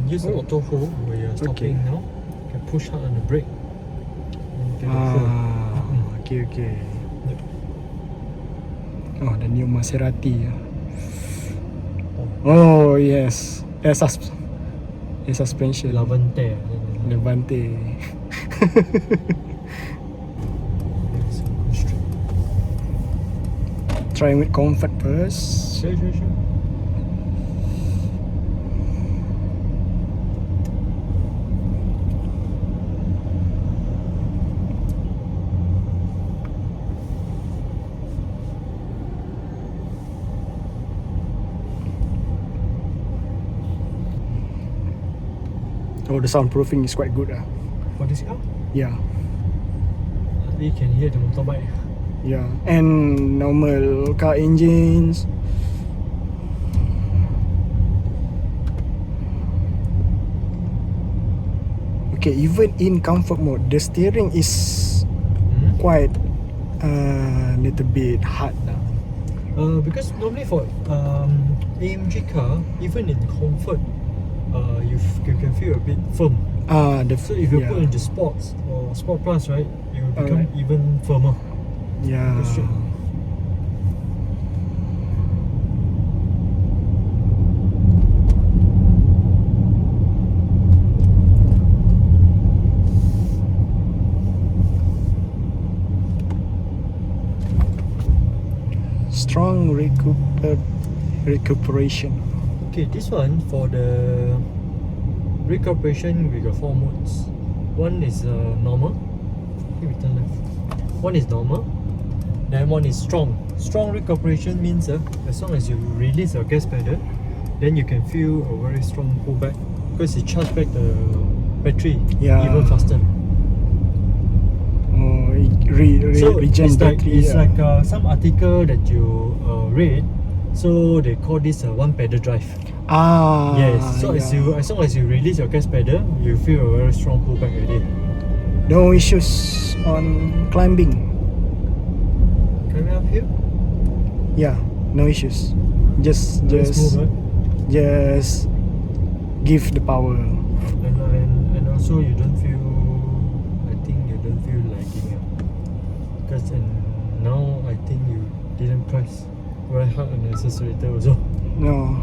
use the auto hold where you're stopping now. You can push hard on the brake. Okay. Oh, the new Maserati. Oh yes, air suspension. Levante. Try with comfort first. Sure. Oh, the soundproofing is quite good. For this car? Yeah. You can hear the motorbike. Yeah, and normal car engines. Okay, even in comfort mode, the steering is quite little bit hard now. Because normally for AMG car, even in comfort, you can feel a bit firm. So if you put into sports or sport plus, right, it will become even firmer. Yeah. Strong recuperation. Okay, this one for the recuperation, we got 4 modes. One is normal. Okay, we turn left. One is normal. Then one is strong. Strong recuperation means as long as you release your gas pedal, then you can feel a very strong pullback because it charges back the battery even faster. It's like some article that you read. So they call this one pedal drive. Yes. So as long as you release your gas pedal, you feel a very strong pullback already. No issues on climbing. Climbing uphill? Yeah, no issues. Just give the power. And also you don't feel. I think you don't feel lagging. Because now I think you didn't press very hard on the accelerator also. No.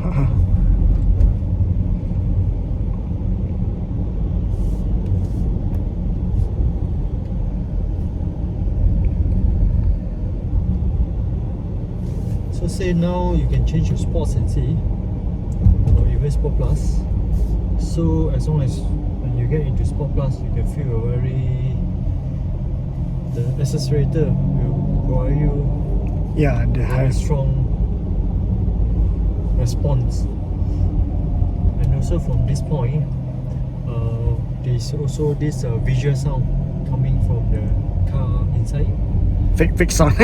So say now you can change your sports and see, or even sport plus. So as long as when you get into sport plus, you can feel the accelerator will provide you the very strong response. And also from this point, there's also this visual sound coming from the car inside. Fake sound.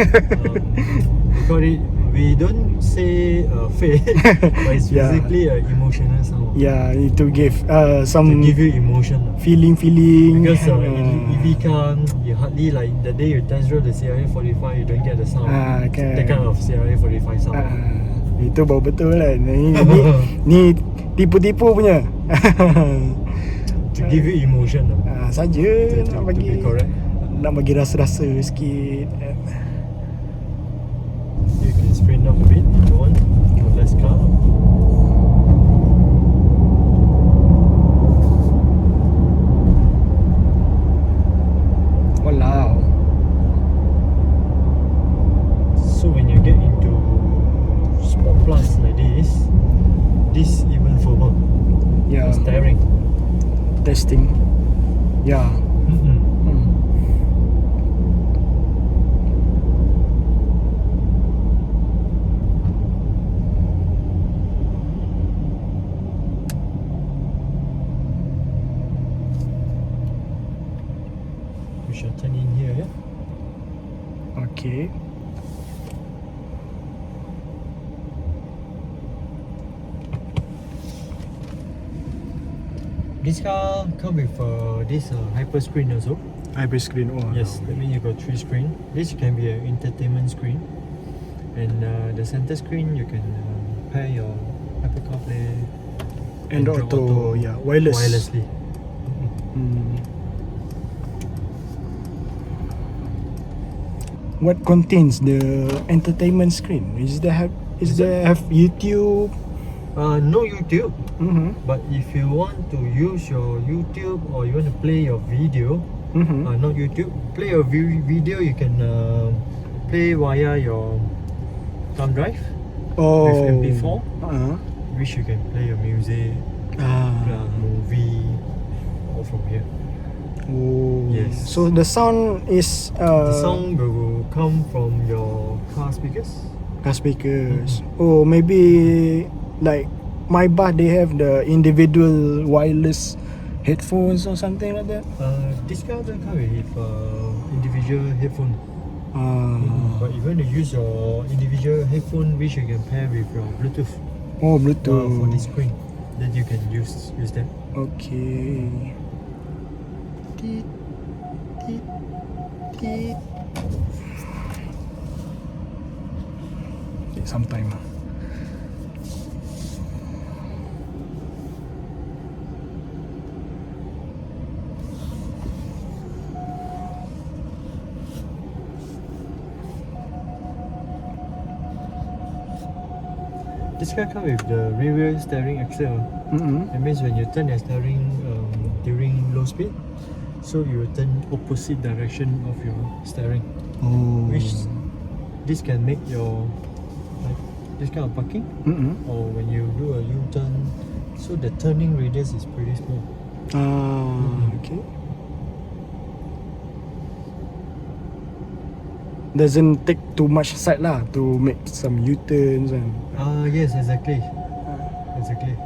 We don't say fake, but it's basically an emotional sound. Yeah, to give some to give you emotion. Feeling. Because EV car, you hardly like the day you test drive the CRA 45, you don't get the sound. That kind of CRA 45 sound. Itu baru betul lah. Ni tipu-tipu punya. To give you emotion. Saja to be correct. Nak bagi rasa-rasa sikit. You can sprint up a bit if you want, or less car. Wow. So when you get into Sport Plus like this even firmer. Yeah. Steering. Testing. Yeah. We shall turn in here, yeah? Okay. This car come with this hyper screen also. Hyper screen. Oh. Yes, that means you got 3 screen. This can be an entertainment screen, and the center screen you can pair your Apple CarPlay, Android Auto, yeah, wirelessly. What contains the entertainment screen? Is there have YouTube? No YouTube, Mm-hmm. but if you want to use your YouTube or you want to play your video, Mm-hmm. not YouTube, play your video, you can play via your thumb drive with MP4, which you can play your music, movie, all from here. Oh, Yes. So the sound is The sound will come from your car speakers. car speakers. Oh, maybe like my bus they have the individual wireless headphones or something like that. This car doesn't come with individual headphone. But if you want to use your individual headphone, which you can pair with your Bluetooth Oh, for Bluetooth. this screen, then you can use that. Okay. Teet, teet, teet. Take some time. This car comes with the rear steering axle. That means when you turn your steering during low speed, so you will turn opposite direction of your steering. Oh. Which this can make your like this kind of parking, or when you do a U-turn, so the turning radius is pretty small. Okay. Doesn't take too much side lah to make some U-turns and Yes, exactly. Exactly.